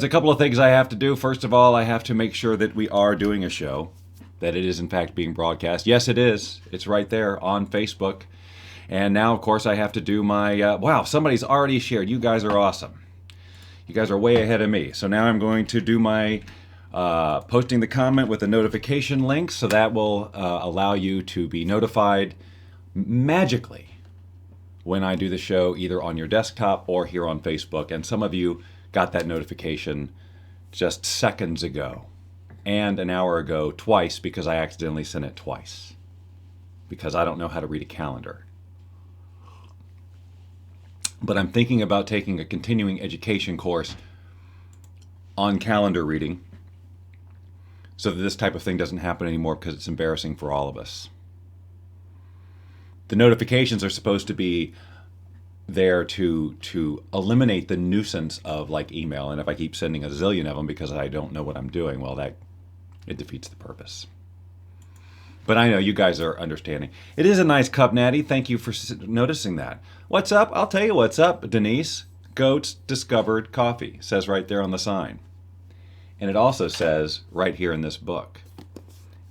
There's a couple of things I have to do. First of all, I have to make sure that we are doing a show, that it is in fact being broadcast. Yes, it is. It's right there on Facebook. And now, of course, I have to do my, wow, somebody's already shared. You guys are awesome. You guys are way ahead of me. So now I'm going to do my posting the comment with a notification link. So that will allow you to be notified magically when I do the show, either on your desktop or here on Facebook. And some of you got that notification just seconds ago and an hour ago twice because I accidentally sent it twice because I don't know how to read a calendar. But I'm thinking about taking a continuing education course on calendar reading so that this type of thing doesn't happen anymore because it's embarrassing for all of us. The notifications are supposed to be there to eliminate the nuisance of like email, and if I keep sending a zillion of them because I don't know what I'm doing, well, that it defeats the purpose. But I know you guys are understanding. It is a nice cup, Natty. Thank you for noticing that. What's up? I'll tell you what's up, Denise. Goats discovered coffee, says right there on the sign. And it also says right here in this book.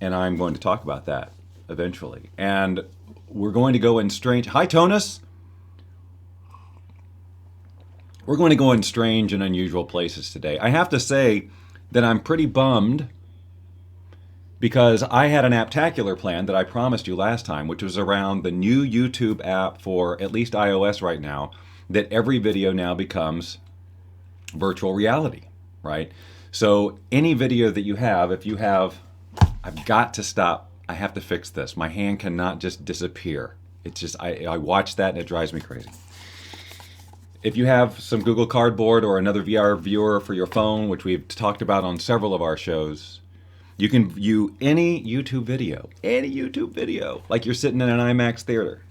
And I'm going to talk about that eventually. And we're going to go in strange... Hi, Tonus! We're going to go in strange and unusual places today. I have to say that I'm pretty bummed because I had an apptacular plan that I promised you last time, which was around the new YouTube app for at least iOS right now, that every video now becomes virtual reality, right? So any video that you have, if you have, I've got to stop. I have to fix this. My hand cannot just disappear. It's just, I watch that and it drives me crazy. If you have some Google Cardboard or another VR viewer for your phone, which we've talked about on several of our shows, you can view any YouTube video, like you're sitting in an IMAX theater.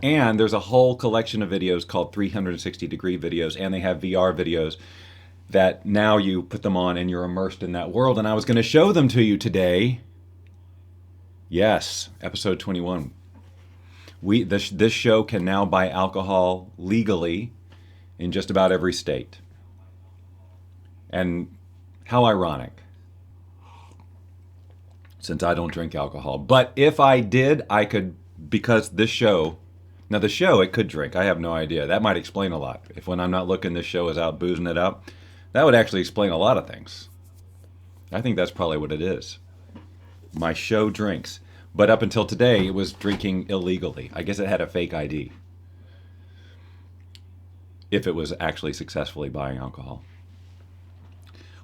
And there's a whole collection of videos called 360-degree videos, and they have VR videos that now you put them on and you're immersed in that world. And I was going to show them to you today. Yes, episode 21. This show can now buy alcohol legally in just about every state. And how ironic, since I don't drink alcohol. But if I did, I could, because this show, now the show, it could drink. I have no idea. That might explain a lot. If when I'm not looking, this show is out boozing it up, that would actually explain a lot of things. I think that's probably what it is. My show drinks. But up until today, it was drinking illegally. I guess it had a fake ID. If it was actually successfully buying alcohol.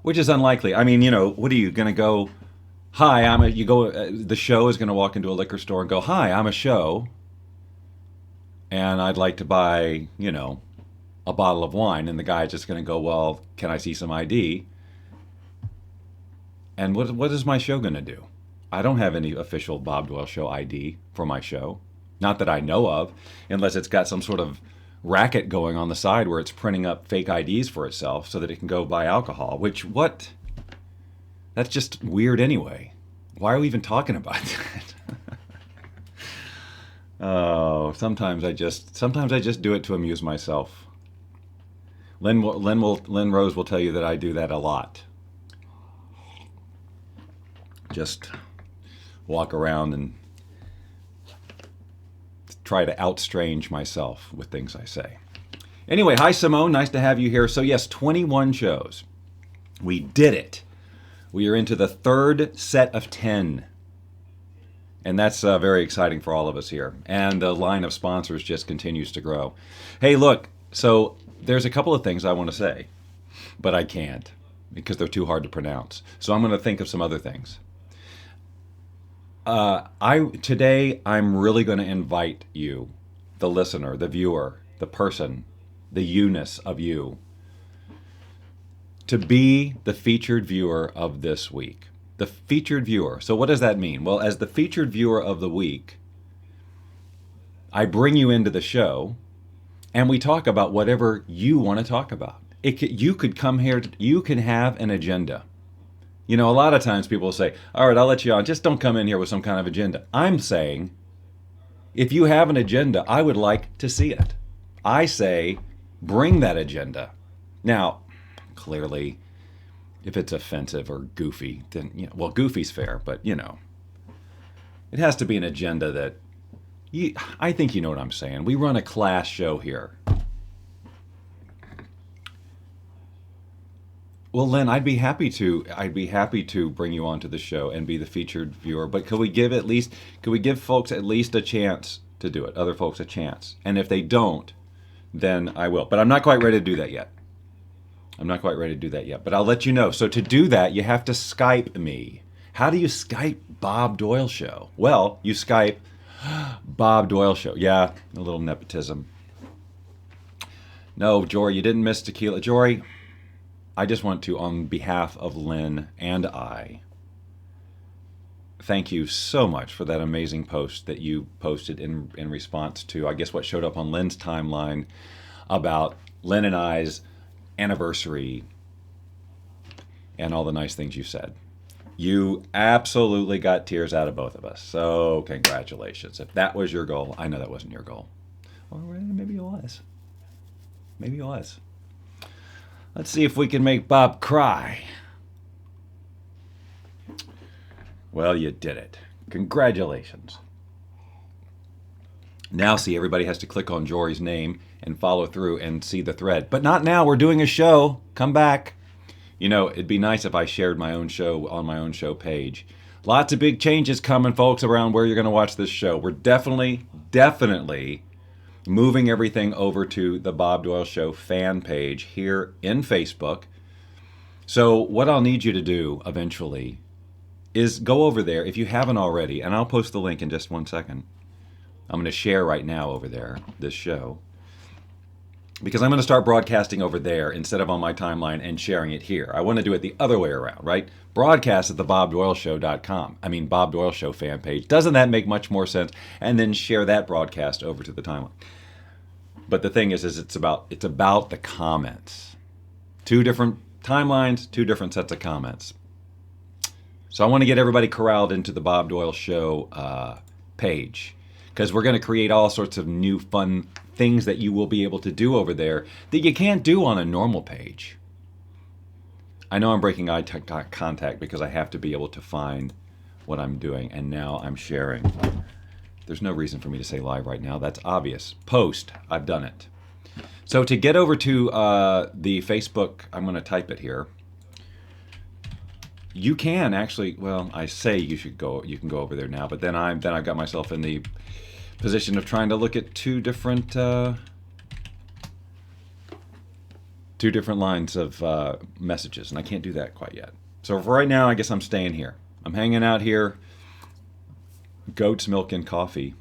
Which is unlikely. I mean, you know, what are you going to go, hi, the show is going to walk into a liquor store and go, hi, I'm a show. And I'd like to buy, you know, a bottle of wine. And the guy's just going to go, well, can I see some ID? And what is my show going to do? I don't have any official Bob Doyle Show ID for my show. Not that I know of, unless it's got some sort of racket going on the side where it's printing up fake IDs for itself so that it can go buy alcohol, that's just weird anyway. Why are we even talking about that? Oh, sometimes I just do it to amuse myself. Lynn Rose will tell you that I do that a lot. Just walk around and try to outstrange myself with things I say. Anyway, hi Simone, nice to have you here. So yes, 21 shows. We did it. We are into the third set of 10. And that's very exciting for all of us here. And the line of sponsors just continues to grow. Hey, look, so there's a couple of things I want to say, but I can't because they're too hard to pronounce. So I'm going to think of some other things. Today I'm really going to invite you, the listener, the viewer, the person, the you-ness of you, to be the featured viewer of this week. The featured viewer. So what does that mean? Well, as the featured viewer of the week, I bring you into the show and we talk about whatever you want to talk about. You could come here, you can have an agenda. You know, a lot of times people say, all right, I'll let you on. Just don't come in here with some kind of agenda. I'm saying, if you have an agenda, I would like to see it. I say, bring that agenda. Now, clearly, if it's offensive or goofy, then, well, goofy's fair, but, it has to be an agenda that, I think you know what I'm saying. We run a class show here. Well, Lynn, I'd be happy to bring you onto the show and be the featured viewer. But could we give folks at least a chance to do it? Other folks a chance, and if they don't, then I will. But I'm not quite ready to do that yet. But I'll let you know. So to do that, you have to Skype me. How do you Skype Bob Doyle Show? Well, you Skype Bob Doyle Show. Yeah, a little nepotism. No, Jory, you didn't miss tequila. Jory, I just want to, on behalf of Lynn and I, thank you so much for that amazing post that you posted in response to, I guess, what showed up on Lynn's timeline about Lynn and I's anniversary and all the nice things you said. You absolutely got tears out of both of us. So congratulations. If that was your goal, I know that wasn't your goal. Or maybe it was. Maybe it was. Let's see if we can make Bob cry. Well, you did it. Congratulations. Now see, everybody has to click on Jory's name and follow through and see the thread. But not now. We're doing a show. Come back. It'd be nice if I shared my own show on my own show page. Lots of big changes coming, folks, around where you're going to watch this show. We're definitely moving everything over to the Bob Doyle Show fan page here in Facebook. So what I'll need you to do eventually is go over there if you haven't already, and I'll post the link in just 1 second. I'm going to share right now over there, this show, because I'm going to start broadcasting over there instead of on my timeline and sharing it here. I want to do it the other way around, right? Broadcast at the BobDoyleShow.com. I mean, Bob Doyle Show fan page. Doesn't that make much more sense? And then share that broadcast over to the timeline. But the thing is it's about the comments. 2 different timelines, 2 different sets of comments. So I want to get everybody corralled into the Bob Doyle Show page, because we're going to create all sorts of new fun things that you will be able to do over there that you can't do on a normal page. I know I'm breaking eye contact because I have to be able to find what I'm doing, and now I'm sharing. There's no reason for me to say live right now. That's obvious. Post. I've done it. So to get over to the Facebook, I'm going to type it here. You can actually, well, I say you should go. You can go over there now, but then I got myself in the position of trying to look at 2 different lines of messages, and I can't do that quite yet. So for right now, I guess I'm staying here. I'm hanging out here. Goat's milk and coffee.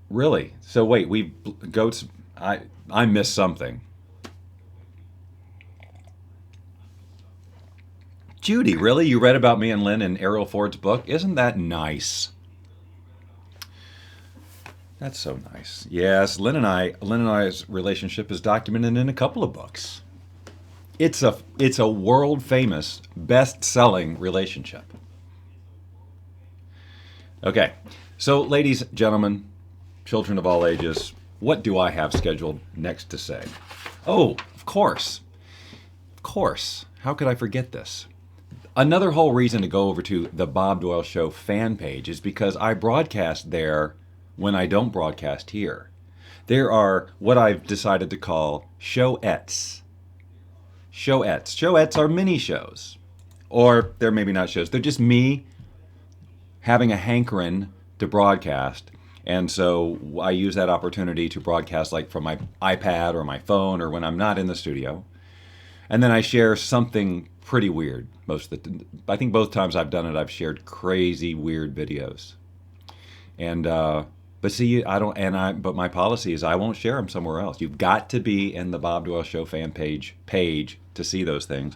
Really? So wait, goats. I missed something. Judy, really? You read about me and Lynn in Ariel Ford's book? Isn't that nice? That's so nice. Yes, Lynn and I's relationship is documented in a couple of books. It's a world famous, best-selling relationship. Okay, so ladies, gentlemen, children of all ages, what do I have scheduled next to say? Oh, of course. Of course. How could I forget this? Another whole reason to go over to the Bob Doyle Show fan page is because I broadcast there when I don't broadcast here. There are what I've decided to call showettes. Showettes. Showettes are mini shows. Or they're maybe not shows. They're just me having a hankering to broadcast. And so I use that opportunity to broadcast like from my iPad or my phone or when I'm not in the studio. And then I share something pretty weird. I think both times I've done it, I've shared crazy, weird videos. And but see, but my policy is I won't share them somewhere else. You've got to be in the Bob Doyle Show fan page to see those things.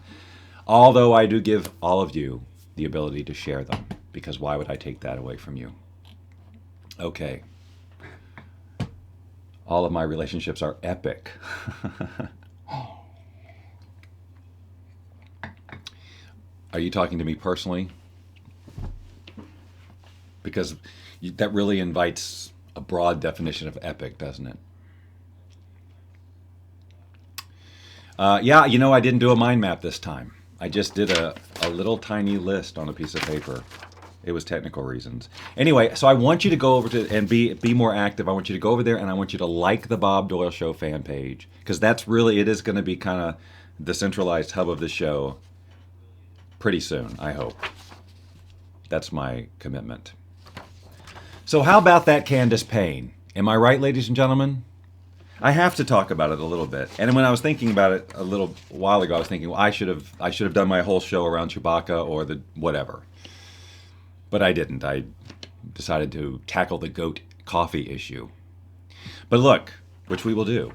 Although I do give all of you the ability to share them, because why would I take that away from you? Okay. All of my relationships are epic. Are you talking to me personally? Because that really invites a broad definition of epic, doesn't it? Yeah, I didn't do a mind map this time. I just did a little tiny list on a piece of paper. It was technical reasons. Anyway, so I want you to go over to and be more active. I want you to go over there and I want you to like the Bob Doyle Show fan page because it is going to be kind of the centralized hub of the show pretty soon, I hope. That's my commitment. So how about that Candace Payne? Am I right, ladies and gentlemen? I have to talk about it a little bit. And when I was thinking about it a little while ago, I was thinking, well, I should have done my whole show around Chewbacca or the whatever. But I didn't. I decided to tackle the goat coffee issue. But look, which we will do.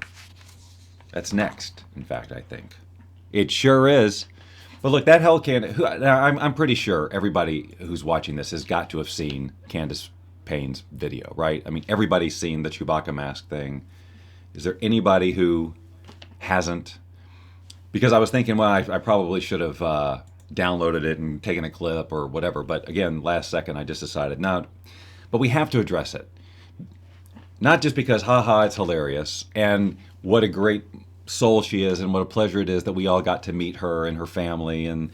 That's next, in fact, I think. It sure is. But look, that hell I'm pretty sure everybody who's watching this has got to have seen Candace Payne's video, right? I mean, everybody's seen the Chewbacca mask thing. Is there anybody who hasn't? Because I was thinking, well, I probably should have downloaded it and taken a clip or whatever. But again, last second, I just decided, no. But we have to address it. Not just because, haha, it's hilarious, and what a great soul she is, and what a pleasure it is that we all got to meet her and her family, and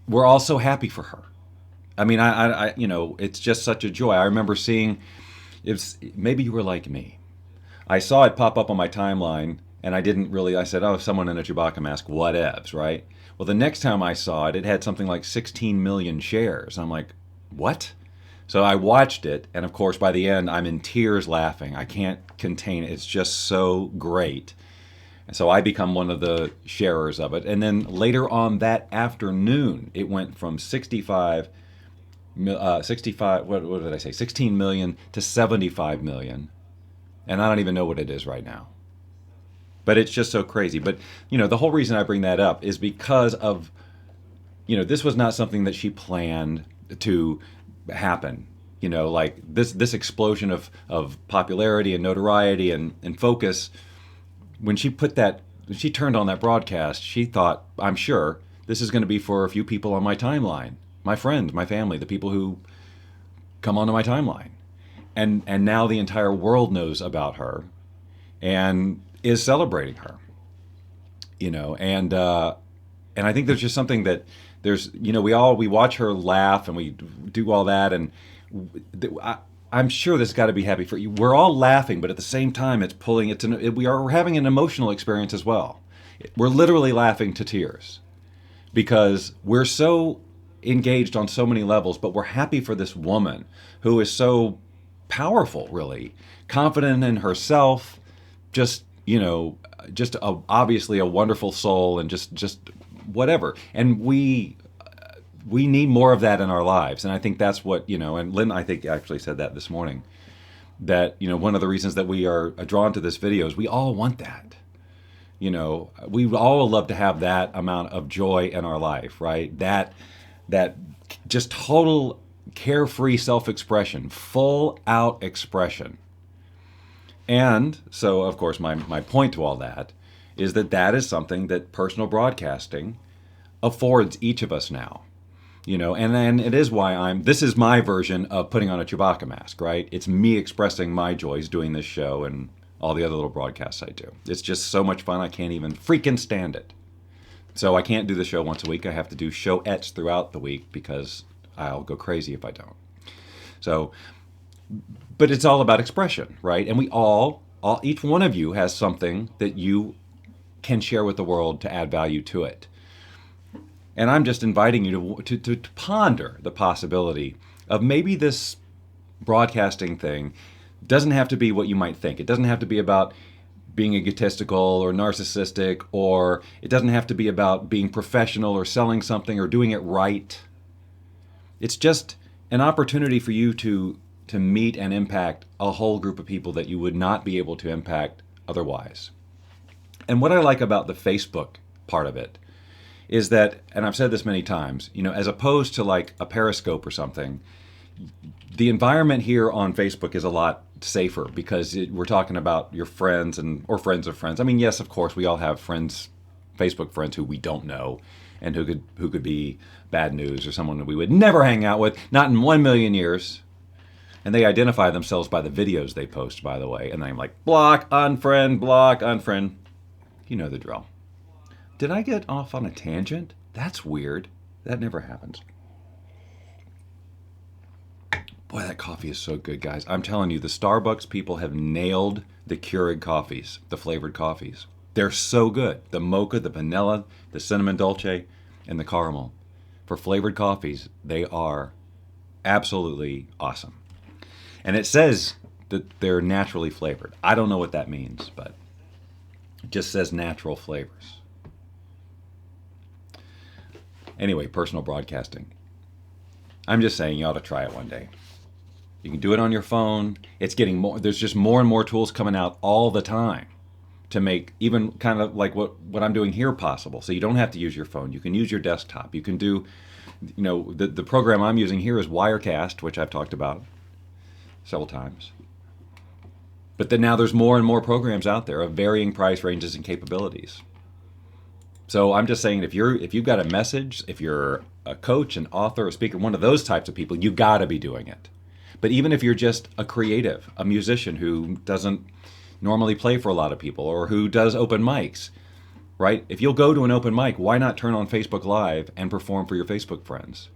we're all so happy for her. I mean, I it's just such a joy. I remember seeing, maybe you were like me. I saw it pop up on my timeline, and I said, oh, someone in a Chewbacca mask, whatevs, right? Well, the next time I saw it, it had something like 16 million shares. I'm like, what? So I watched it, and of course, by the end, I'm in tears laughing. I can't contain it. It's just so great. And so I become one of the sharers of it. And then later on that afternoon, it went from 65, what did I say, 16 million to 75 million. And I don't even know what it is right now. But it's just so crazy. But, the whole reason I bring that up is because of, this was not something that she planned to happen. Like this explosion of popularity and notoriety and focus. When she turned on that broadcast, she thought, I'm sure, this is going to be for a few people on my timeline. My friends, my family, the people who come onto my timeline. And now the entire world knows about her and is celebrating her, and I think there's just something that we watch her laugh and we do all that, and I'm sure this has got to be happy for you. We're all laughing, but at the same time, we're having an emotional experience as well. We're literally laughing to tears because we're so engaged on so many levels, but we're happy for this woman who is so powerful, really confident in herself, obviously a wonderful soul, and just whatever. And we need more of that in our lives. And I think that's what, and Lynn, I think, actually said that this morning, that, one of the reasons that we are drawn to this video is we all want that. We all love to have that amount of joy in our life, right? That just total carefree self-expression, full out expression. And so, of course, my point to all that is that is something that personal broadcasting affords each of us now. And then it is why this is my version of putting on a Chewbacca mask, right? It's me expressing my joys doing this show and all the other little broadcasts I do. It's just so much fun, I can't even freaking stand it. So I can't do the show once a week. I have to do showettes throughout the week because I'll go crazy if I don't. So, but it's all about expression, right? And we each one of you has something that you can share with the world to add value to it. And I'm just inviting you to ponder the possibility of maybe this broadcasting thing doesn't have to be what you might think. It doesn't have to be about being egotistical or narcissistic, or it doesn't have to be about being professional or selling something or doing it right. It's just an opportunity for you to meet and impact a whole group of people that you would not be able to impact otherwise. And what I like about the Facebook part of it is that, and I've said this many times, as opposed to like a Periscope or something, the environment here on Facebook is a lot safer because we're talking about your friends or friends of friends. I mean, yes, of course, we all have friends, Facebook friends who we don't know and who could be bad news or someone that we would never hang out with, not in 1 million years. And they identify themselves by the videos they post, by the way. And I'm like, block, unfriend, block, unfriend. You know the drill. Did I get off on a tangent? That's weird. That never happens. Boy, that coffee is so good, guys. I'm telling you, the Starbucks people have nailed the Keurig coffees, the flavored coffees. They're so good. The mocha, the vanilla, the cinnamon dolce, and the caramel. For flavored coffees, they are absolutely awesome. And it says that they're naturally flavored. I don't know what that means, but it just says natural flavors. Anyway, personal broadcasting. I'm just saying you ought to try it one day. You can do it on your phone. It's getting more, there's just more and more tools coming out all the time to make even kind of like what I'm doing here possible. So you don't have to use your phone. You can use your desktop. You can do, the program I'm using here is Wirecast, which I've talked about several times. But then now there's more and more programs out there of varying price ranges and capabilities. So I'm just saying if you've got a message, if you're a coach, an author, a speaker, one of those types of people, you got to be doing it. But even if you're just a creative, a musician who doesn't normally play for a lot of people or who does open mics, right? If you'll go to an open mic, why not turn on Facebook Live and perform for your Facebook friends,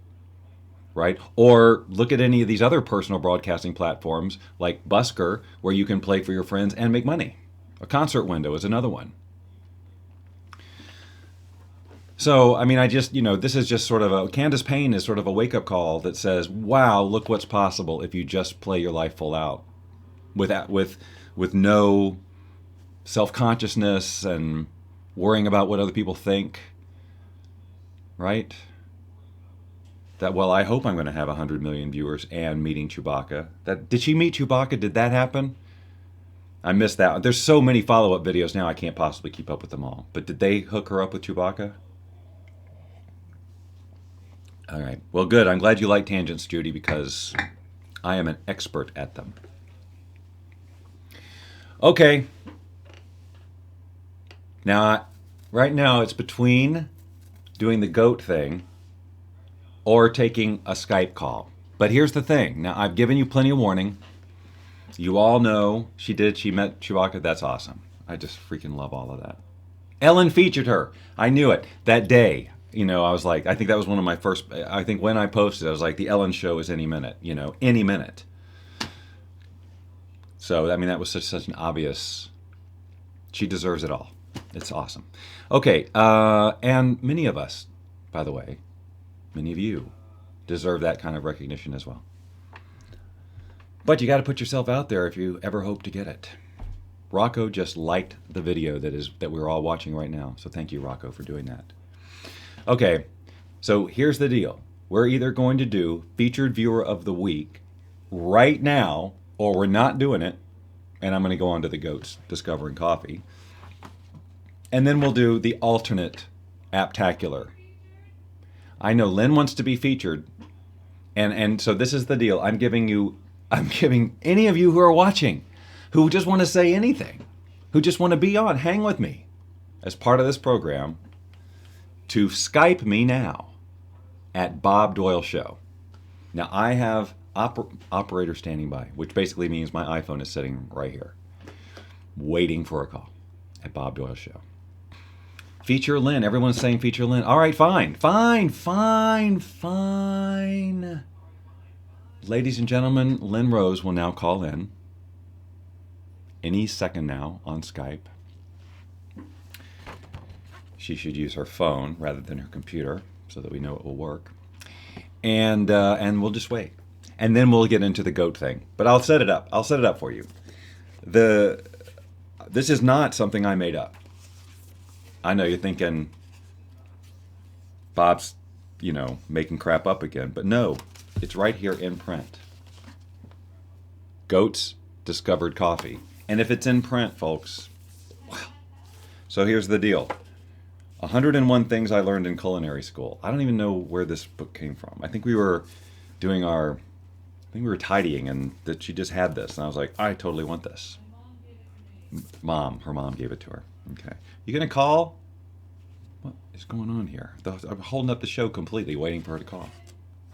right? Or look at any of these other personal broadcasting platforms like Busker, where you can play for your friends and make money. A concert window is another one. So, I mean, this is just sort of Candace Payne is sort of a wake-up call that says, wow, look what's possible if you just play your life full out with no self-consciousness and worrying about what other people think, right? That, well, I hope I'm going to have 100 million viewers and meeting Chewbacca. Did she meet Chewbacca? Did that happen? I missed that. There's so many follow-up videos now, I can't possibly keep up with them all. But did they hook her up with Chewbacca? All right. Well, good. I'm glad you like tangents, Judy, because I am an expert at them. Okay. Now, right now, it's between doing the goat thing or taking a Skype call. But here's the thing. Now, I've given you plenty of warning. You all know she met Chewbacca. That's awesome. I just freaking love all of that. Ellen featured her. I knew it that day. I was like, I think that was one of my first, I think when I posted, I was like, the Ellen show is any minute, any minute. So, I mean, that was such an obvious, she deserves it all. It's awesome. Okay, and many of us, by the way, many of you deserve that kind of recognition as well. But you got to put yourself out there if you ever hope to get it. Rocco just liked the video that we're all watching right now. So thank you, Rocco, for doing that. Okay, so here's the deal. We're either going to do Featured Viewer of the Week right now, or we're not doing it, and I'm going to go on to the goats discovering coffee. And then we'll do the alternate Apptacular. I know Lynn wants to be featured, and so this is the deal. I'm giving any of you who are watching, who just want to say anything, who just want to be on, hang with me as part of this program, to Skype me now at Bob Doyle Show. Now, I have operator standing by, which basically means my iPhone is sitting right here, waiting for a call at Bob Doyle Show. Feature Lynn. Everyone's saying feature Lynn. All right, fine. Ladies and gentlemen, Lynn Rose will now call in any second now on Skype. She should use her phone rather than her computer so that we know it will work. And we'll just wait. And then we'll get into the goat thing. But I'll set it up. I'll set it up for you. This is not something I made up. I know you're thinking Bob's, making crap up again. But no, it's right here in print. Goats discovered coffee. And if it's in print, folks, wow. So here's the deal. 101 Things I Learned in Culinary School. I don't even know where this book came from. I think we were tidying and that she just had this. And I was like, I totally want this. Her mom gave it to her. Okay. You gonna call? What is going on here? I'm holding up the show completely, waiting for her to call.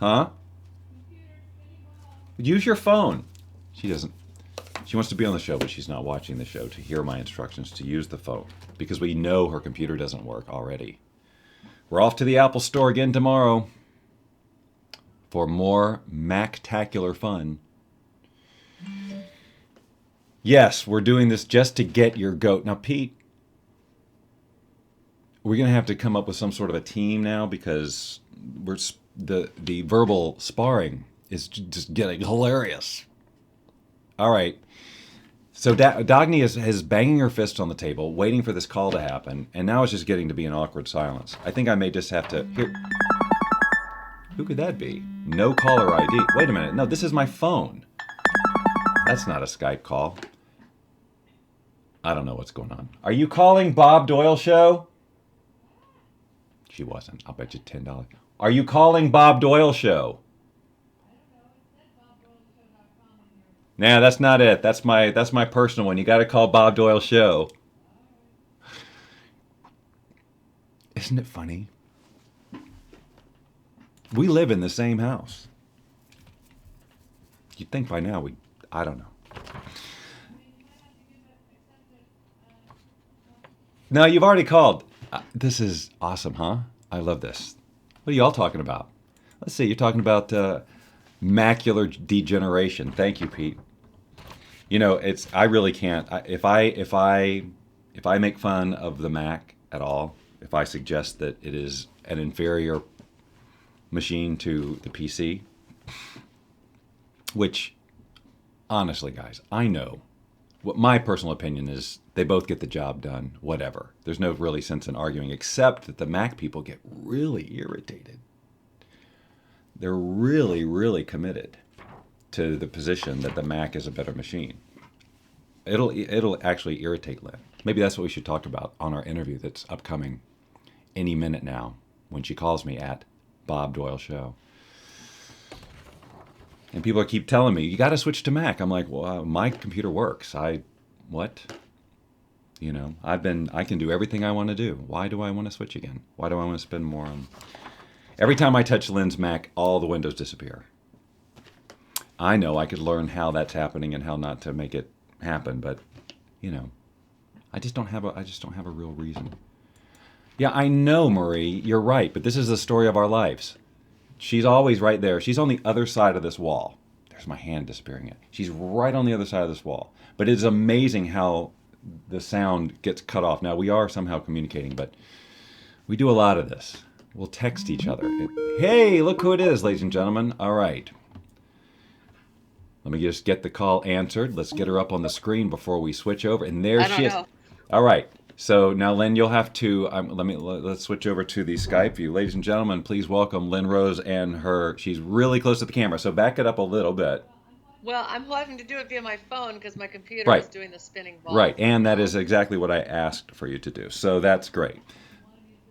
Huh? Use your phone. She doesn't. She wants to be on the show, but she's not watching the show to hear my instructions to use the phone because we know her computer doesn't work already. We're off to the Apple Store again tomorrow for more Mac-tacular fun. Yes, we're doing this just to get your goat. Now, Pete, we're going to have to come up with some sort of a team now because the verbal sparring is just getting hilarious. All right. So Dagny is banging her fist on the table, waiting for this call to happen, and now it's just getting to be an awkward silence. I think I may just have to... Here. Who could that be? No caller ID. Wait a minute. No, this is my phone. That's not a Skype call. I don't know what's going on. Are you calling Bob Doyle Show? She wasn't. I'll bet you $10. Are you calling Bob Doyle Show? Nah, that's not it. That's my personal one. You got to call Bob Doyle Show. Isn't it funny? We live in the same house. You'd think by now I don't know. No, you've already called. This is awesome, huh? I love this. What are y'all talking about? Let's see. You're talking about macular degeneration. Thank you, Pete. You know, I really can't. If I make fun of the Mac at all, if I suggest that it is an inferior machine to the PC, which honestly, guys, I know what my personal opinion is. They both get the job done, whatever. There's no really sense in arguing, except that the Mac people get really irritated. They're really, really committed to the position that the Mac is a better machine. It'll actually irritate Lynn. Maybe that's what we should talk about on our interview that's upcoming any minute now when she calls me at Bob Doyle Show. And people keep telling me, you got to switch to Mac. I'm like, well, my computer works. What? You know, I can do everything I want to do. Why do I want to switch again? Why do I want to spend more on... Every time I touch Lynn's Mac, all the windows disappear. I know I could learn how that's happening and how not to make it happen, but, you know, I just don't have a real reason. Yeah, I know, Marie, you're right, but this is the story of our lives. She's always right there. She's on the other side of this wall. There's my hand disappearing. She's right on the other side of this wall. But it's amazing how the sound gets cut off. Now, we are somehow communicating, but we do a lot of this. We'll text each other. Hey, look who it is, ladies and gentlemen. All right. Let me just get the call answered. Let's get her up on the screen before we switch over. And there she is. All right. So now, Lynn, you'll have to let's switch over to the Skype view. Ladies and gentlemen, please welcome Lynn Rose and her. She's really close to the camera, so back it up a little bit. Well, I'm having to do it via my phone because my computer is doing the spinning ball. Right, and that is exactly what I asked for you to do. So that's great.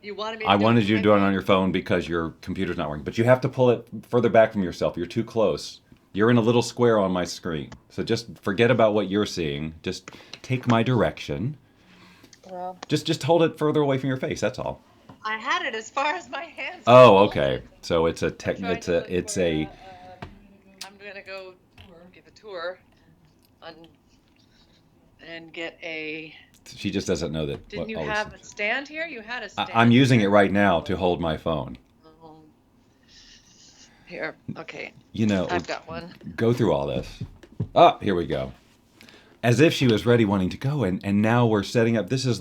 You wanted me? I wanted you to do it on your phone because your computer's not working, but you have to pull it further back from yourself. You're too close. You're in a little square on my screen. So just forget about what you're seeing. Just take my direction. Well, just hold it further away from your face. That's all. I had it as far as my hands. Oh, okay. So it's a I'm gonna go give a tour and get a. She just doesn't know that. Didn't you have a stand here? You had a stand. I'm using it right now to hold my phone. Here, okay. You know, I've got one. Go through all this. Oh, here we go. As if she was ready wanting to go, and now we're setting up. Is this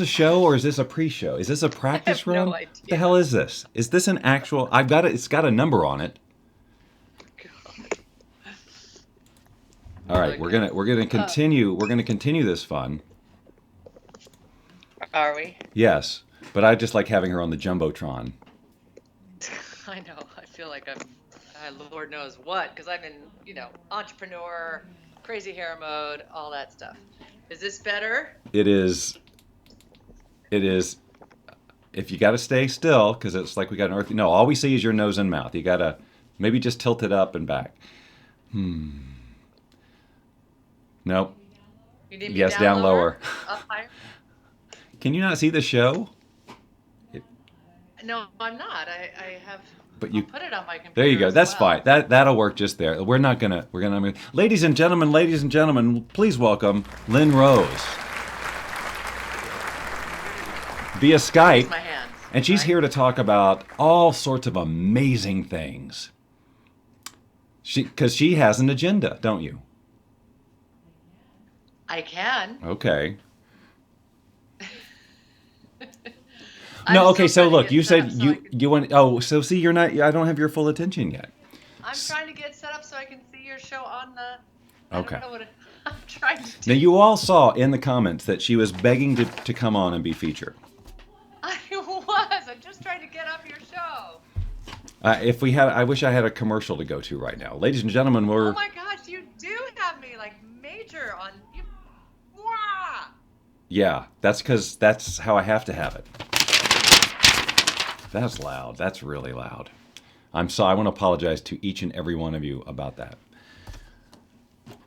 a show or is this a pre-show? Is this a practice run? No idea. What the hell is this? Is this an actual? I've got it. It's got a number on it. God. All right, we're gonna continue. We're gonna continue this fun. Are we? Yes, but I just like having her on the jumbotron. I know. I feel like Lord knows what, because I'm in, entrepreneur, crazy hair mode, all that stuff. Is this better? It is. If you got to stay still, because it's like we got an earth. No, all we see is your nose and mouth. You got to maybe just tilt it up and back. Nope. You need me yes, down lower. Up higher? Can you not see the show? No, I'm not. I have. But I'll you, put it on my there you computer go. as That's well. fine. That'll work just there. We're gonna. Ladies and gentlemen, please welcome Lynn Rose via Raise Skype, my hands, and she's right? here to talk about all sorts of amazing things. Because she has an agenda, don't you? I can. Okay. I'm No, okay. still So trying to look, get you set said up so I can. you want. Oh, so see, you're not. I don't have your full attention yet. I'm trying to get set up so I can see your show on the. I Okay. don't know what I'm trying to Now do. you all saw in the comments that she was begging to come on and be featured. I was. I'm just trying to get up your show. If we had, I wish I had a commercial to go to right now, ladies and gentlemen. Oh We're my gosh, you do have me like major on you. Mwah! yeah. That's because that's how I have to have it. That's loud. That's really loud. I'm sorry. I want to apologize to each and every one of you about that.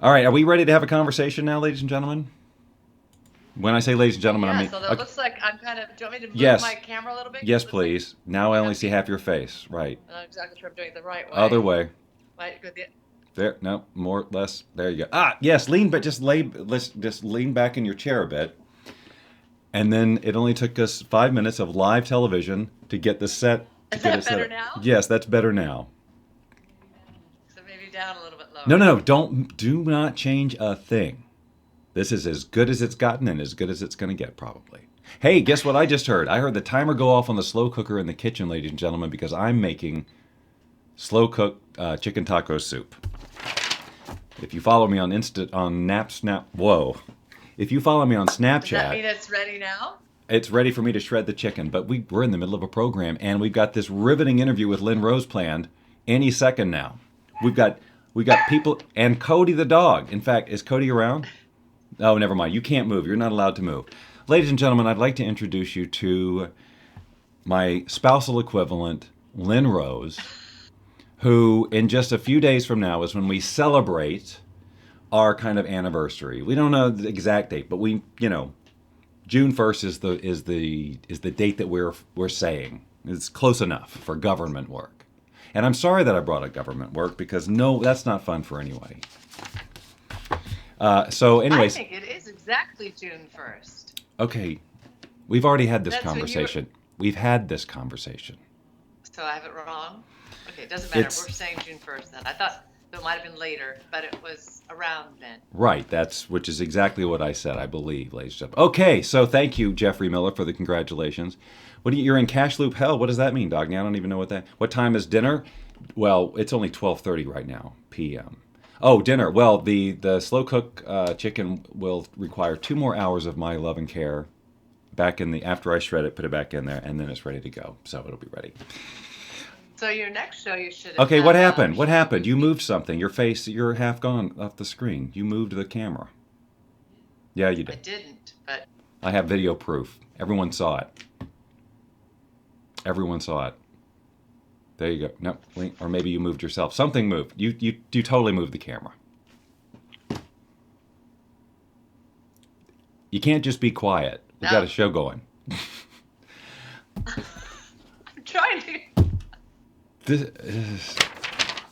All right, are we ready to have a conversation now, ladies and gentlemen? When I say ladies and gentlemen, I Yeah, mean so that looks like I'm kind of. Do you want me to move yes, my camera a little bit? 'Cause yes, it looks like please. Now I you only have see me. half your face. Right. I'm not exactly sure I'm doing it the right way. Other way. Right, good. There. No. More. Less. There you go. Ah. Yes. Lean. But just lay. Let's just lean back in your chair a bit. And then it only took us 5 minutes of live television to get the set. To Is get that it set better up. now? Yes, that's better now. So maybe down a little bit lower. No, no, no. Do not change a thing. This is as good as it's gotten and as good as it's going to get, probably. Hey, guess what I just heard? I heard the timer go off on the slow cooker in the kitchen, ladies and gentlemen, because I'm making slow cooked chicken taco soup. If you follow me on whoa. If you follow me on Does that Snapchat, mean it's ready now? it's ready for me to shred the chicken. But we're in the middle of a program, and we've got this riveting interview with Lynn Rose planned any second now. We've got people and Cody the dog. In fact, is Cody around? Oh, never mind. You can't move. You're not allowed to move. Ladies and gentlemen, I'd like to introduce you to my spousal equivalent, Lynn Rose, who in just a few days from now is when we celebrate our kind of anniversary. We don't know the exact date, but June 1st is the date that we're saying. It's close enough for government work. And I'm sorry that I brought up government work because no, that's not fun for anybody. So, anyways, I think it is exactly June 1st. okay, we've already had this That's when you were- conversation. We've had this conversation. So I have it wrong? Okay, it doesn't matter. It's- We're saying June 1st then. I thought it might have been later, but it was around then. Right, which is exactly what I said, I believe, ladies and gentlemen. Okay, so thank you, Jeffrey Miller, for the congratulations. You're in cash loop hell. What does that mean, Dogny? I don't even know what time is dinner? Well, it's only 12:30 right now, p.m. Oh, dinner. Well, the slow cook chicken will require 2 more hours of my love and care. After I shred it, put it back in there, and then it's ready to go. So it'll be ready. So your next show you should have Okay, had, what happened? What happened? You moved something. You're half gone off the screen. You moved the camera. Yeah, you I did. didn't, but I have video proof. Everyone saw it. Everyone saw it. There you go. No, wait, or maybe you moved yourself. Something moved. You totally moved the camera. You can't just be quiet. We got a show going. I'm trying to.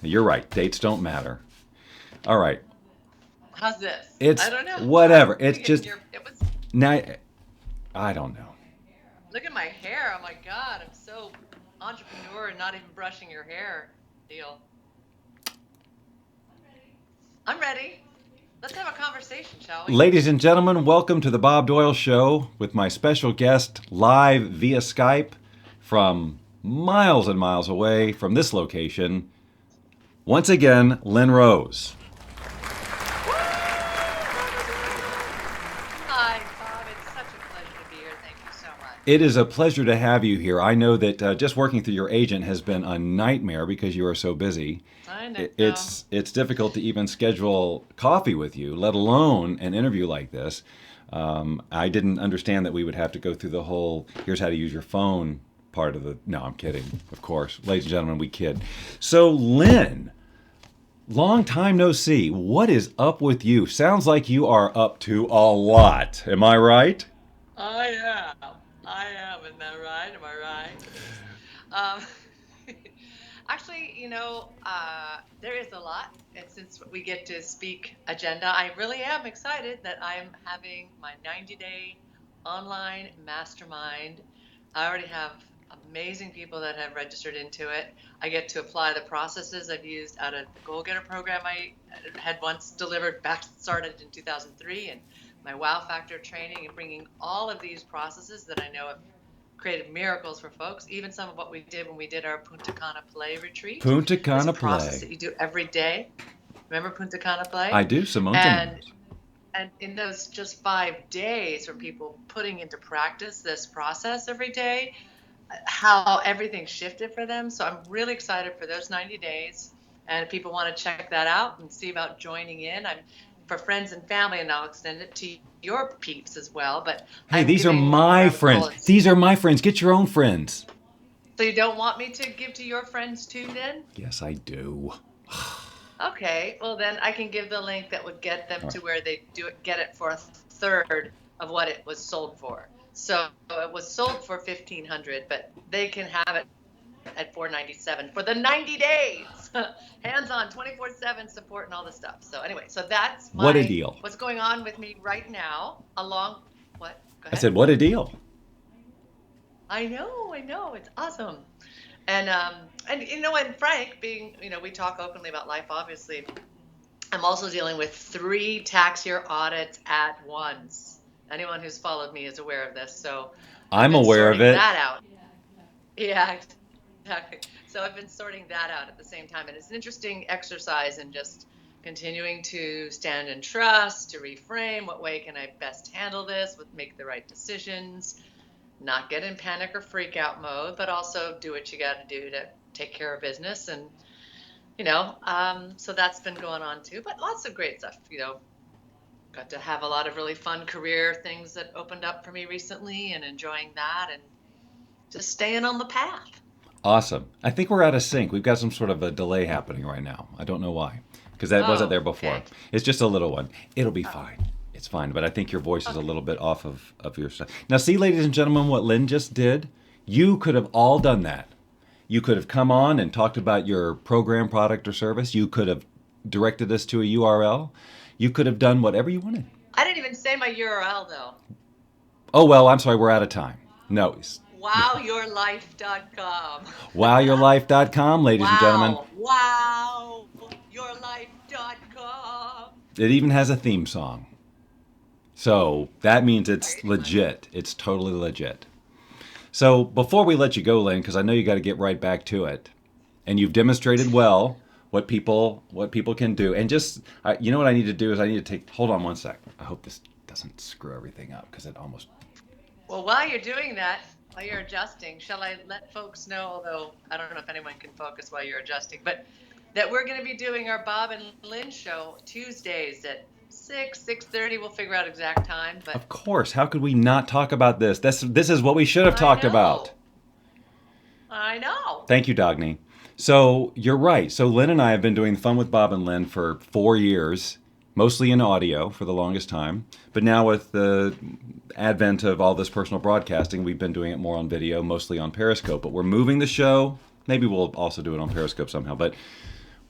You're right. Dates don't matter. All right. How's this? It's I don't know. whatever. It's just It was. now. I don't know. Look at my hair. Oh my God, I'm so entrepreneur and not even brushing your hair. Deal. I'm ready. Let's have a conversation, shall we? Ladies and gentlemen, welcome to the Bob Doyle Show with my special guest live via Skype from miles and miles away from this location. Once again, Lynn Rose. Hi, Bob. It's such a pleasure to be here. Thank you so much. It is a pleasure to have you here. I know that just working through your agent has been a nightmare because you are so busy. I know. It's difficult to even schedule coffee with you, let alone an interview like this. I didn't understand that we would have to go through the whole here's how to use your phone part of the. No, I'm kidding. Of course, ladies and gentlemen, we kid. So, Lynn, long time no see. What is up with you? Sounds like you are up to a lot. Am I right? I am. Isn't that right? Am I right? Actually, there is a lot. And since we get to speak agenda, I really am excited that I'm having my 90-day online mastermind. I already have amazing people that have registered into it. I get to apply the processes I've used out of the Goal Getter program I had once delivered back, started in 2003, and my Wow Factor training, and bringing all of these processes that I know have created miracles for folks. Even some of what we did when we did our Punta Cana Play retreat, Punta this Cana process Play. that you do every day. Remember Punta Cana I Play? do, Simone's in And there. and in those just 5 days for people putting into practice this process every day, how everything shifted for them. So I'm really excited for those 90 days. And if people want to check that out and see about joining in, I'm for friends and family, and I'll extend it to your peeps as well. But Hey, I'm these are giving what my I would call friends. it. These are my friends. Get your own friends. So you don't want me to give to your friends too, then? Yes, I do. Okay, well then I can give the link that would get them All to right. where they do it, get it for a third of what it was sold for. So it was sold for 1,500, but they can have it at 497 for the 90 days. Hands-on, 24/7 support and all this stuff. So anyway, so that's What a deal. what's going on with me right now. Along what? Go I ahead. said, what a deal. I know, it's awesome. And and Frank, being, we talk openly about life, obviously. I'm also dealing with 3 tax year audits at once. Anyone who's followed me is aware of this. So I've I'm been aware of sorting it. that out. Yeah, exactly. So I've been sorting that out at the same time. And it's an interesting exercise in just continuing to stand in trust, to reframe what way can I best handle this, make the right decisions, not get in panic or freak out mode, but also do what you got to do to take care of business. And so that's been going on too, but lots of great stuff. Got to have a lot of really fun career things that opened up for me recently, and enjoying that, and just staying on the path. Awesome. I think we're out of sync. We've got some sort of a delay happening right now. I don't know why, because that wasn't there Oh, before. okay. It's just a little one. It'll be Oh, fine. It's fine. But I think your voice is a okay. little bit off of your stuff. Now, see, ladies and gentlemen, what Lynn just did? You could have all done that. You could have come on and talked about your program, product, or service. You could have directed us to a URL. You could have done whatever you wanted. I didn't even say my URL though. Oh, well, I'm sorry. We're out of time. No. Wowyourlife.com. Wowyourlife.com, ladies and gentlemen. Wowyourlife.com. It even has a theme song. So that means it's Very fun. legit. It's totally legit. So before we let you go, Lynn, because I know you got to get right back to it, and you've demonstrated well what people can do. And just you know what I need to do is I need to take. Hold on one sec. I hope this doesn't screw everything up because it almost. Well, while you're doing that, while you're adjusting, shall I let folks know, although I don't know if anyone can focus while you're adjusting, but that we're going to be doing our Bob and Lynn show Tuesdays at 6:30. We'll figure out exact time, but Of course. How could we not talk about this? This is what we should have I talked about. know. I know. Thank you, Dagny. So you're right. So Lynn and I have been doing Fun with Bob and Lynn for 4 years, mostly in audio for the longest time. But now with the advent of all this personal broadcasting, we've been doing it more on video, mostly on Periscope. But we're moving the show. Maybe we'll also do it on Periscope somehow. But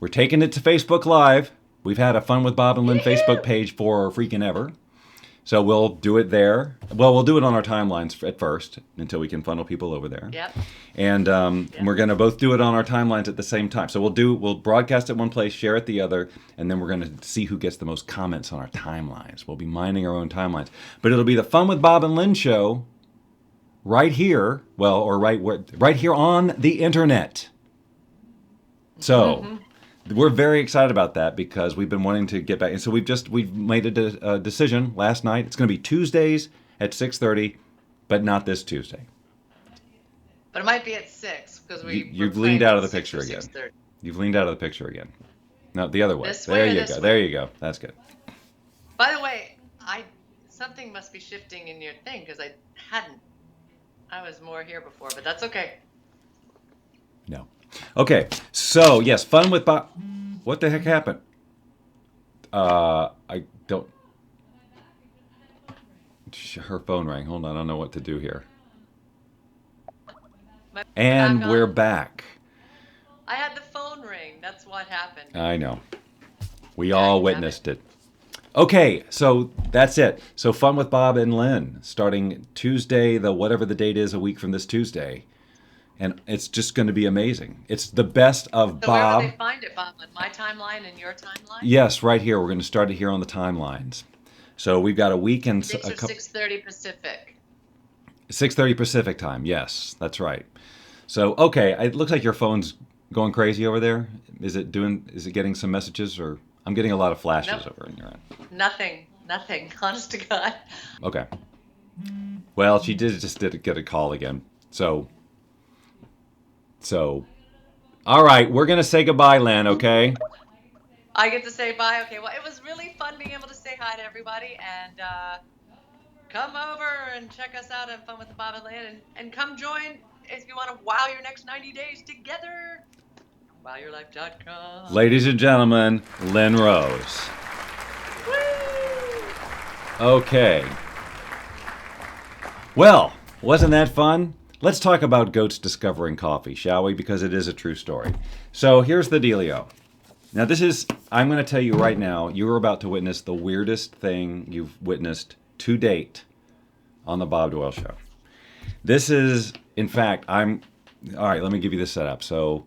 we're taking it to Facebook Live. We've had a Fun with Bob and Lynn Facebook Yoo-hoo! page for freaking ever. So we'll do it there. Well, we'll do it on our timelines at first until we can funnel people over there, Yep. and Yep. we're going to both do it on our timelines at the same time. So we'll broadcast at one place, share at the other, and then we're going to see who gets the most comments on our timelines. We'll be minding our own timelines, but it'll be the Fun with Bob and Lynn show right here. Well, or right here on the internet. So Mm-hmm. we're very excited about that because we've been wanting to get back, and so we've made a decision last night. It's going to be Tuesdays at 6:30, but not this Tuesday. But it might be at 6 because we're You've leaned playing out till of the 6 or picture again. 6:30. You've leaned out of the picture again. No, the other way. This There way or you this go. way? There you go. That's good. By the way, I something must be shifting in your thing because hadn't. I was more here before, but that's okay. No. Okay. So yes, Fun with Bob. What the heck happened? I don't. Her phone rang. Hold on. I don't know what to do here. Am I back And we're on? back. I had the phone ring. That's what happened. I know. We Yeah, all you have it. witnessed it. Okay, so that's it. So Fun with Bob and Lynn, starting Tuesday, the whatever the date is, a week from this Tuesday. And it's just going to be amazing. It's the best of So where will they Bob. find it, Bob? On my timeline and your timeline? Yes, right here. We're going to start it here on the timelines. So we've got a week and 6 or 6:30 Pacific. 6:30 Pacific time. Yes, that's right. So okay, it looks like your phone's going crazy over there. Is it doing? Is it getting some messages, or I'm getting a lot of flashes Nope. over in your end? Nothing. Nothing. Honest to God. Okay. Well, she did get a call again. So, all right, we're gonna say goodbye, Len. Okay. I get to say bye. Okay. Well, it was really fun being able to say hi to everybody, and come over and check us out on Fun with the Bob and Lynn, and come join if you want to wow your next 90 days together. WowYourLife.com. Ladies and gentlemen, Lynn Rose. Woo! Okay. Well, wasn't that fun? Let's talk about goats discovering coffee, shall we? Because it is a true story. So here's the dealio. Now I'm going to tell you right now, you are about to witness the weirdest thing you've witnessed to date on the Bob Doyle Show. This is, in fact, all right, let me give you the setup. So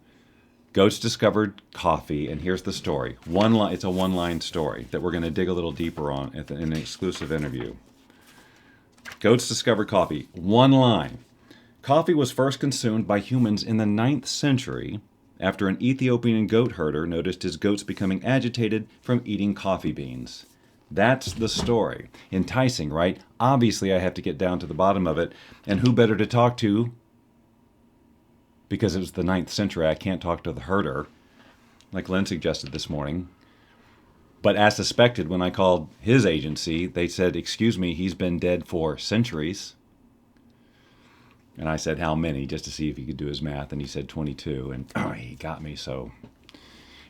goats discovered coffee, and here's the story. It's a one-line story that we're going to dig a little deeper on in an exclusive interview. Goats discovered coffee. One line. Coffee was first consumed by humans in the 9th century after an Ethiopian goat herder noticed his goats becoming agitated from eating coffee beans. That's the story. Enticing, right? Obviously, I have to get down to the bottom of it. And who better to talk to? Because it was the 9th century, I can't talk to the herder, like Len suggested this morning. But as suspected, when I called his agency, they said, excuse me, he's been dead for centuries. And I said, how many, just to see if he could do his math. And he said 22, and he got me. So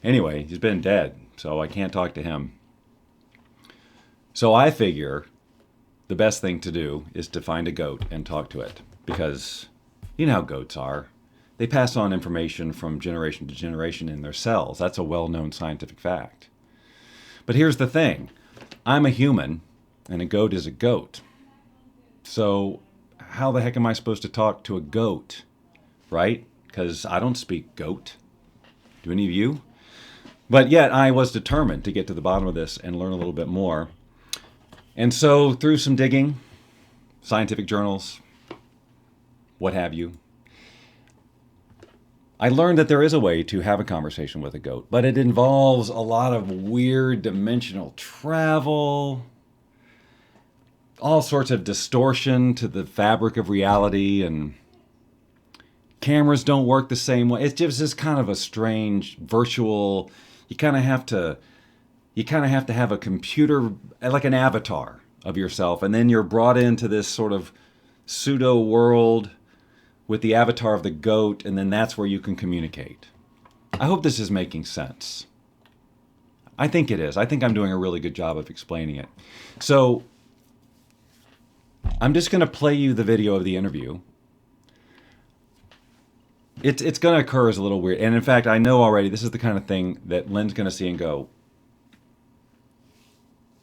anyway, he's been dead, so I can't talk to him. So I figure the best thing to do is to find a goat and talk to it. Because you know how goats are. They pass on information from generation to generation in their cells. That's a well-known scientific fact. But here's the thing. I'm a human, and a goat is a goat. So how the heck am I supposed to talk to a goat, right? Because I don't speak goat. Do any of you? But yet I was determined to get to the bottom of this and learn a little bit more. And so through some digging, scientific journals, what have you, I learned that there is a way to have a conversation with a goat, but it involves a lot of weird dimensional travel, all sorts of distortion to the fabric of reality, and cameras don't work the same way. It's just this kind of a strange virtual, you kind of have to have a computer, like an avatar of yourself, and then you're brought into this sort of pseudo world with the avatar of the goat, and then that's where you can communicate. I hope this is making sense. I think it is. I think I'm doing a really good job of explaining it. So I'm just going to play you the video of the interview. It's going to occur as a little weird. And in fact, I know already this is the kind of thing that Lynn's going to see and go,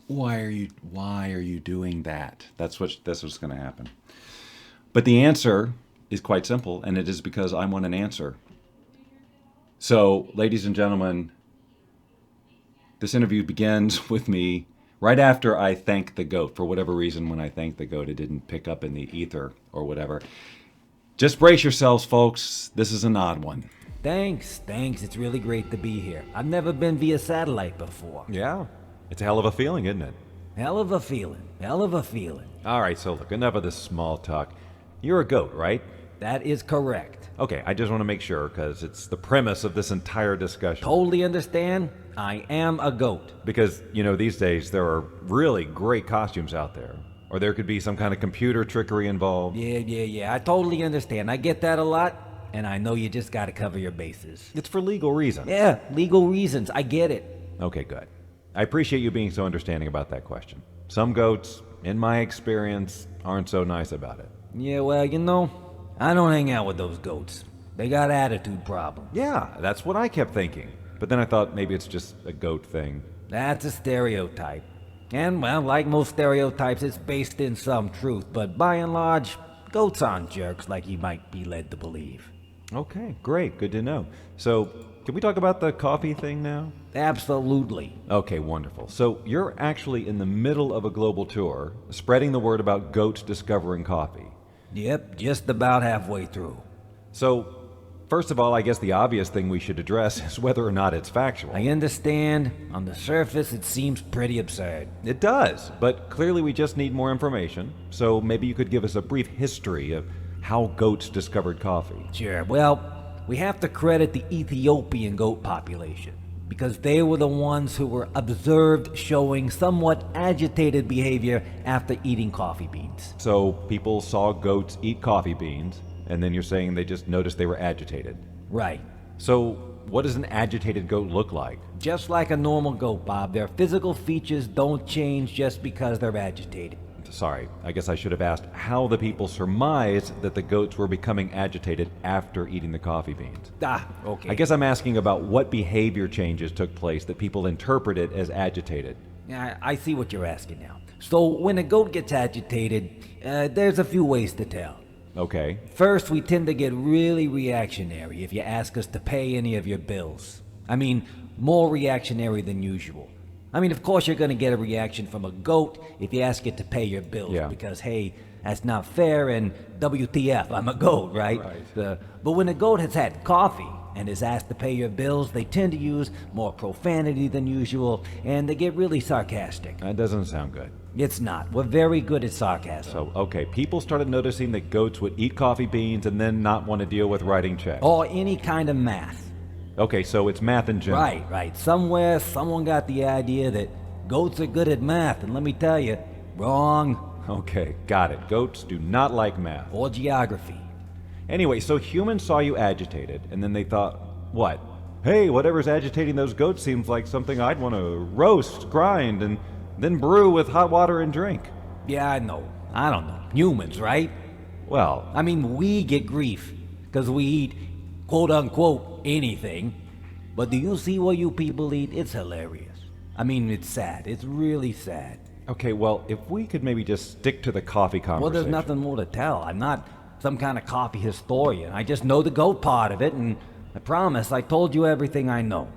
why are you doing that? That's what's going to happen. But the answer is quite simple, and it is because I want an answer. So, ladies and gentlemen, this interview begins with me right after I thank the goat. For whatever reason, when I thanked the goat, it didn't pick up in the ether or whatever. Just brace yourselves, folks. This is an odd one. Thanks. It's really great to be here. I've never been via satellite before. Yeah, it's a hell of a feeling, isn't it? Hell of a feeling. All right, so look, enough of this small talk. You're a goat, right? That is correct. Okay, I just want to make sure, because it's the premise of this entire discussion. Totally understand. I am a goat. Because, these days there are really great costumes out there. Or there could be some kind of computer trickery involved. Yeah. I totally understand. I get that a lot, and I know you just gotta cover your bases. It's for legal reasons. Yeah, legal reasons. I get it. Okay, good. I appreciate you being so understanding about that question. Some goats, in my experience, aren't so nice about it. Yeah, well, I don't hang out with those goats. They got attitude problems. Yeah, that's what I kept thinking. But then I thought maybe it's just a goat thing. That's a stereotype. And, well, like most stereotypes, it's based in some truth, but by and large, goats aren't jerks like you might be led to believe. Okay, great. Good to know. So, can we talk about the coffee thing now? Absolutely. Okay, wonderful. So, you're actually in the middle of a global tour, spreading the word about goats discovering coffee. Yep, just about halfway through. So, first of all, I guess the obvious thing we should address is whether or not it's factual. I understand. On the surface, it seems pretty absurd. It does, but clearly we just need more information. So, maybe you could give us a brief history of how goats discovered coffee. Sure, well, we have to credit the Ethiopian goat population, because they were the ones who were observed showing somewhat agitated behavior after eating coffee beans. So, people saw goats eat coffee beans, and then you're saying they just noticed they were agitated. Right. So, what does an agitated goat look like? Just like a normal goat, Bob, their physical features don't change just because they're agitated. Sorry, I guess I should have asked how the people surmised that the goats were becoming agitated after eating the coffee beans. Okay. I guess I'm asking about what behavior changes took place that people interpreted as agitated. Yeah, I see what you're asking now. So, when a goat gets agitated, there's a few ways to tell. Okay. First, we tend to get really reactionary if you ask us to pay any of your bills. I mean, more reactionary than usual. I mean, of course you're going to get a reaction from a goat if you ask it to pay your bills, because, hey, that's not fair and WTF, I'm a goat, right? But when a goat has had coffee and is asked to pay your bills, they tend to use more profanity than usual, and they get really sarcastic. That doesn't sound good. It's not. We're very good at sarcasm. So, okay, people started noticing that goats would eat coffee beans and then not want to deal with writing checks. Or any kind of math. Okay, so it's math in general. Right. Somewhere, someone got the idea that goats are good at math, and let me tell you, wrong. Okay, got it. Goats do not like math. Or geography. Anyway, so humans saw you agitated, and then they thought, what? Hey, whatever's agitating those goats seems like something I'd want to roast, grind, and then brew with hot water and drink. Yeah, I know. I don't know. Humans, right? Well, I mean, we get grief because we eat, quote-unquote, anything. But do you see what you people eat? It's hilarious. I mean, it's sad. It's really sad. okay, well, if we could maybe just stick to the coffee conversation. Well, there's nothing more to tell. I'm not some kind of coffee historian. I just know the goat part of it, and I promise I told you everything I know.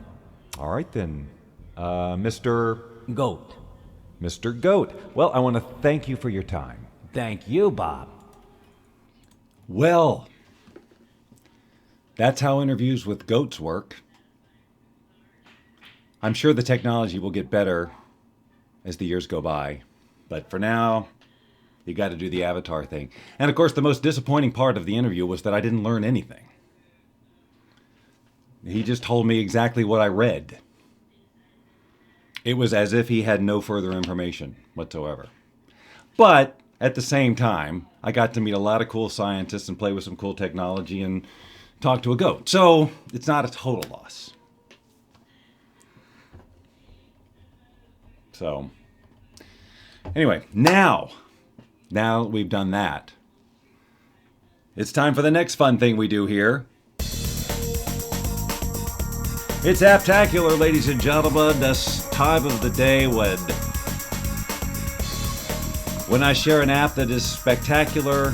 All right, then. Mr. Goat. Mr. Goat. Well, I want to thank you for your time. Thank you, Bob. Well, that's how interviews with goats work. I'm sure the technology will get better as the years go by. But for now, you got to do the avatar thing. And of course, the most disappointing part of the interview was that I didn't learn anything. He just told me exactly what I read. It was as if he had no further information whatsoever. But at the same time, I got to meet a lot of cool scientists and play with some cool technology and talk to a goat. So it's not a total loss. So anyway, now we've done that, it's time for the next fun thing we do here. It's Apptacular, ladies and gentlemen. This time of the day when I share an app that is spectacular.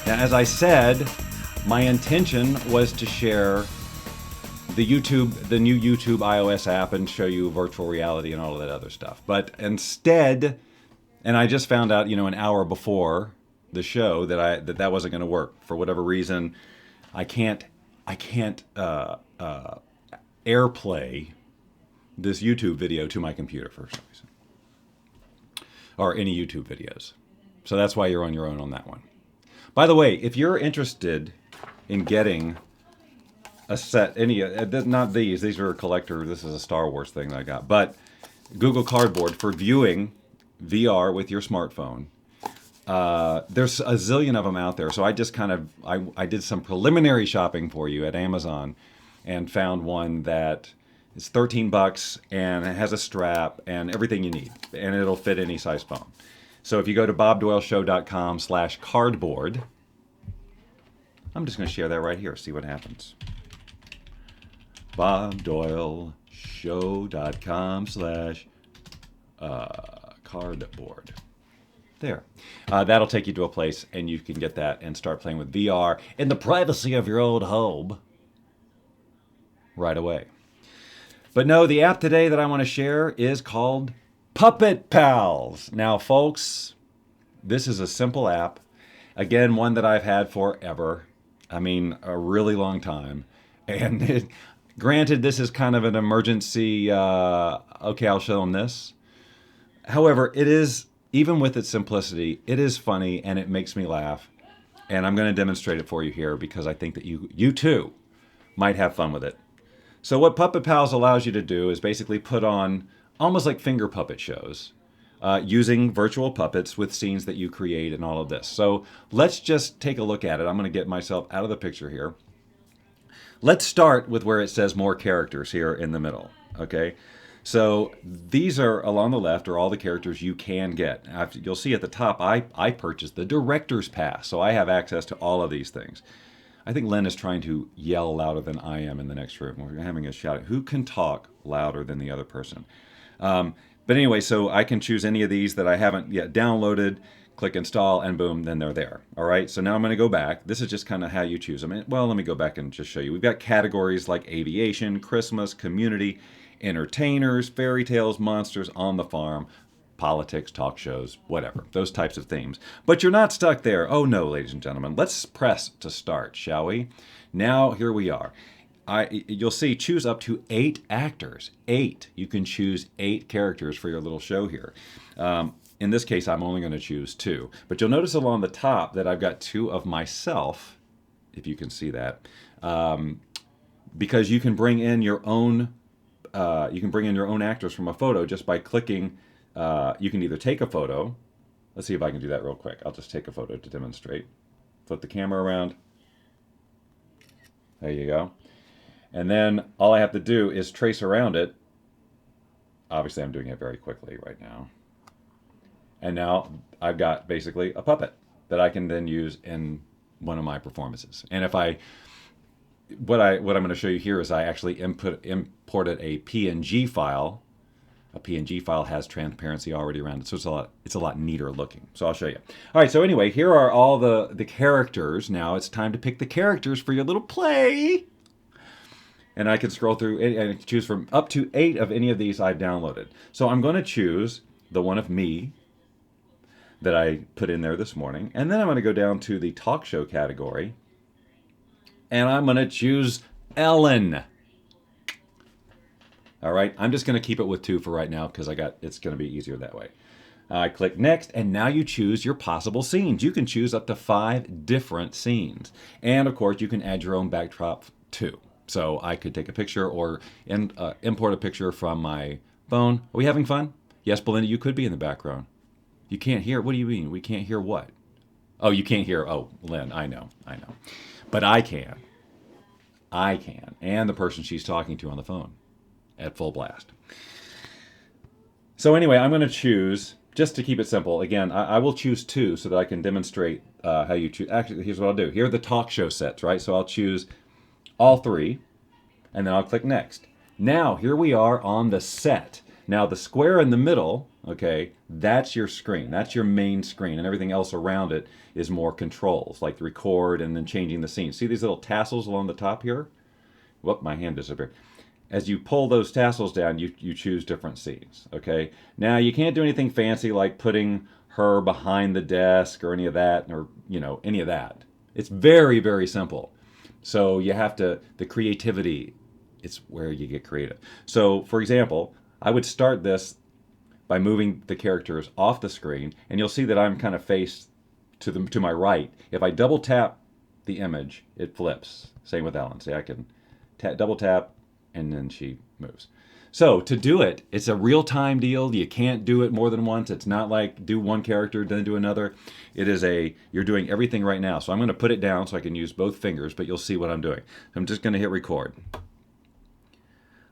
Now, as I said, my intention was to share the new YouTube iOS app and show you virtual reality and all of that other stuff. But instead, and I just found out, an hour before the show that wasn't going to work for whatever reason. I can't AirPlay this YouTube video to my computer for some reason, or any YouTube videos. So that's why you're on your own on that one. By the way, if you're interested in getting a set, not these are a collector. This is a Star Wars thing that I got, but Google Cardboard for viewing VR with your smartphone. There's a zillion of them out there. So I just I did some preliminary shopping for you at Amazon and found one that is $13 and it has a strap and everything you need, and it'll fit any size phone. So if you go to bobdoyleshow.com/cardboard, I'm just going to share that right here. See what happens. BobDoyleShow.com/cardboard. There. That'll take you to a place, and you can get that and start playing with VR in the privacy of your own home right away. But no, the app today that I want to share is called Puppet Pals. Now, folks, this is a simple app. Again, one that I've had forever. I mean, a really long time. And granted, this is kind of an emergency, okay, I'll show them this. However, it is, even with its simplicity, it is funny and it makes me laugh. And I'm going to demonstrate it for you here because I think that you too might have fun with it. So what Puppet Pals allows you to do is basically put on almost like finger puppet shows using virtual puppets with scenes that you create and all of this. So let's just take a look at it. I'm going to get myself out of the picture here. Let's start with where it says more characters here in the middle. Okay. So these are along the left are all the characters you can get. You'll see at the top, I purchased the director's pass. So I have access to all of these things. I think Len is trying to yell louder than I am in the next room. We're having a shout. Who can talk louder than the other person? But anyway, so I can choose any of these that I haven't yet downloaded, click install, and boom, then they're there. All right, so now I'm going to go back. This is just kind of how you choose them. Well, let me go back and just show you. We've got categories like aviation, Christmas, community, entertainers, fairy tales, monsters, on the farm, politics, talk shows, whatever, those types of themes. But you're not stuck there. Oh no, ladies and gentlemen, let's press to start, shall we? Now, here we are. You'll see, choose up to 8 actors. 8. You can choose 8 characters for your little show here. In this case, I'm only going to choose 2. But you'll notice along the top that I've got 2 of myself, if you can see that, because you can bring in your own actors from a photo just by clicking. You can either take a photo. Let's see if I can do that real quick. I'll just take a photo to demonstrate. Flip the camera around. There you go. And then all I have to do is trace around it. Obviously, I'm doing it very quickly right now. And now I've got basically a puppet that I can then use in one of my performances. And if what I'm going to show you here is I actually imported a PNG file. A PNG file has transparency already around it, so it's a lot neater looking. So I'll show you. All right, so anyway, here are all the characters. Now it's time to pick the characters for your little play. And I can scroll through and choose from up to 8 of any of these I've downloaded. So I'm going to choose the one of me that I put in there this morning. And then I'm going to go down to the talk show category. And I'm going to choose Ellen. All right, I'm just going to keep it with 2 for right now because it's going to be easier that way. I click next, and now you choose your possible scenes. You can choose up to 5 different scenes. And of course, you can add your own backdrop too. So I could take a picture or import a picture from my phone. Are we having fun? Yes, Belinda, you could be in the background. You can't hear. What do you mean? We can't hear what? Oh, you can't hear. Oh, Lynn, I know. But I can. And the person she's talking to on the phone at full blast. So anyway, I'm going to choose, just to keep it simple, again, I will choose 2 so that I can demonstrate how you choose. Actually, here's what I'll do. Here are the talk show sets, right? So I'll choose all 3, and then I'll click next. Now, here we are on the set. Now, the square in the middle, okay, that's your screen. That's your main screen, and everything else around it is more controls, like record and then changing the scene. See these little tassels along the top here? Whoop, my hand disappeared. As you pull those tassels down, you choose different scenes, okay? Now, you can't do anything fancy like putting her behind the desk or any of that, or, any of that. It's very, very simple. So you have to, the creativity, it's where you get creative. So, for example, I would start this by moving the characters off the screen, and you'll see that I'm kind of faced to my right. If I double tap the image, it flips. Same with Ellen. See, I can double tap, and then she moves. So to do it, it's a real-time deal. You can't do it more than once. It's not like do one character, then do another. It is you're doing everything right now. So I'm going to put it down so I can use both fingers, but you'll see what I'm doing. I'm just going to hit record.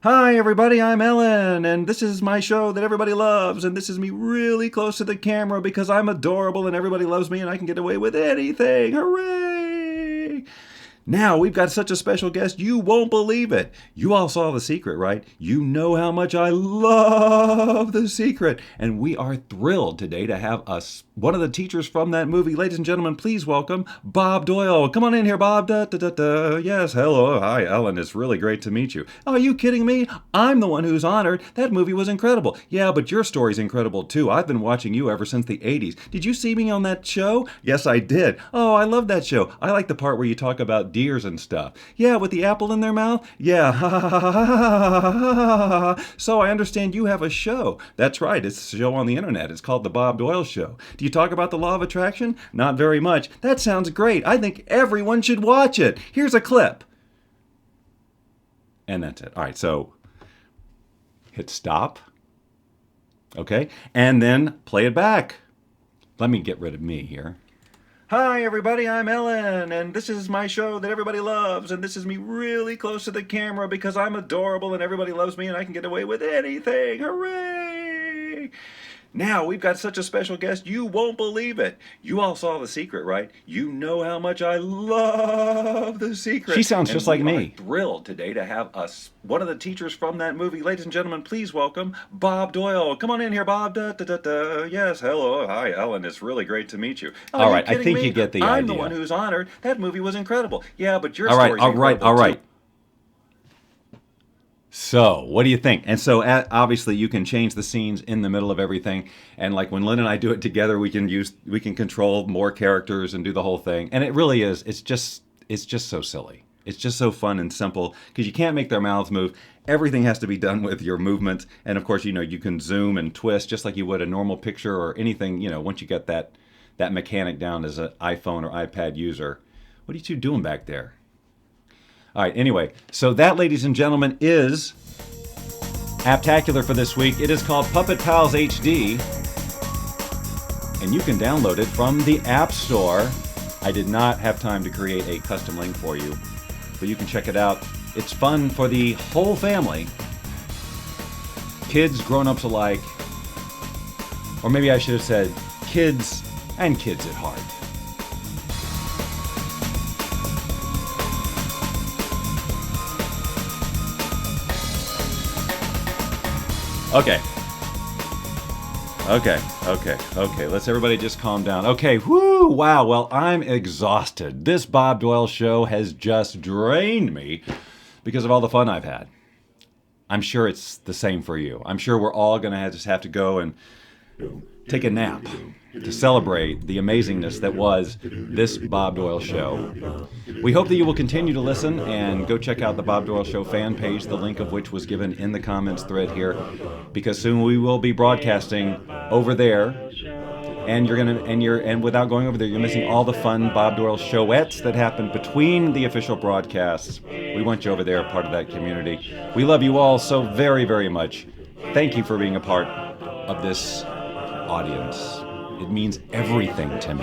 Hi, everybody. I'm Ellen, and this is my show that everybody loves, and this is me really close to the camera because I'm adorable and everybody loves me and I can get away with anything. Hooray! Now we've got such a special guest, you won't believe it. You all saw The Secret, right? You know how much I love The Secret. And we are thrilled today to have one of the teachers from that movie. Ladies and gentlemen, please welcome Bob Doyle. Come on in here, Bob. Da, da, da, da. Yes, hello. Hi, Ellen. It's really great to meet you. Oh, are you kidding me? I'm the one who's honored. That movie was incredible. Yeah, but your story's incredible too. I've been watching you ever since the 80s. Did you see me on that show? Yes, I did. Oh, I love that show. I like the part where you talk about deers and stuff. Yeah, with the apple in their mouth? Yeah. So I understand you have a show. That's right. It's a show on the internet. It's called The Bob Doyle Show. Do you talk about the law of attraction? Not very much. That sounds great. I think everyone should watch it. Here's a clip. And that's it. All right, so hit stop. Okay, and then play it back. Let me get rid of me here. Hi, everybody, I'm Ellen, and this is my show that everybody loves, and this is me really close to the camera because I'm adorable and everybody loves me and I can get away with anything. Hooray! Now, we've got such a special guest, you won't believe it. You all saw The Secret, right? You know how much I love The Secret. She sounds just like me. We are thrilled today to have one of the teachers from that movie. Ladies and gentlemen, please welcome Bob Doyle. Come on in here, Bob. Da, da, da, da. Yes, hello. Hi, Ellen. It's really great to meet you. Oh, all right, I think you get the idea. I'm the one who's honored. That movie was incredible. Yeah, but your story's incredible, all right. So, what do you think? And so, obviously, you can change the scenes in the middle of everything. And like when Lynn and I do it together, we can control more characters and do the whole thing. And it really is. It's just so silly. It's just so fun and simple because you can't make their mouths move. Everything has to be done with your movements. And of course, you can zoom and twist just like you would a normal picture or anything. Once you get that mechanic down as an iPhone or iPad user. What are you two doing back there? All right, anyway, so that, ladies and gentlemen, is Apptacular for this week. It is called Puppet Pals HD, and you can download it from the App Store. I did not have time to create a custom link for you, but you can check it out. It's fun for the whole family, kids, grown-ups alike, or maybe I should have said kids and kids at heart. Okay. Let's everybody just calm down. Okay, whoo, wow, well, I'm exhausted. This Bob Doyle show has just drained me because of all the fun I've had. I'm sure it's the same for you. I'm sure we're all going to just have to go and take a nap to celebrate the amazingness that was this Bob Doyle show. We hope that you will continue to listen and go check out the Bob Doyle Show fan page, the link of which was given in the comments thread here, because soon we will be broadcasting over there. And without going over there, you're missing all the fun Bob Doyle showettes that happen between the official broadcasts. We want you over there, part of that community. We love you all so very, very much. Thank you for being a part of this audience. It means everything to me.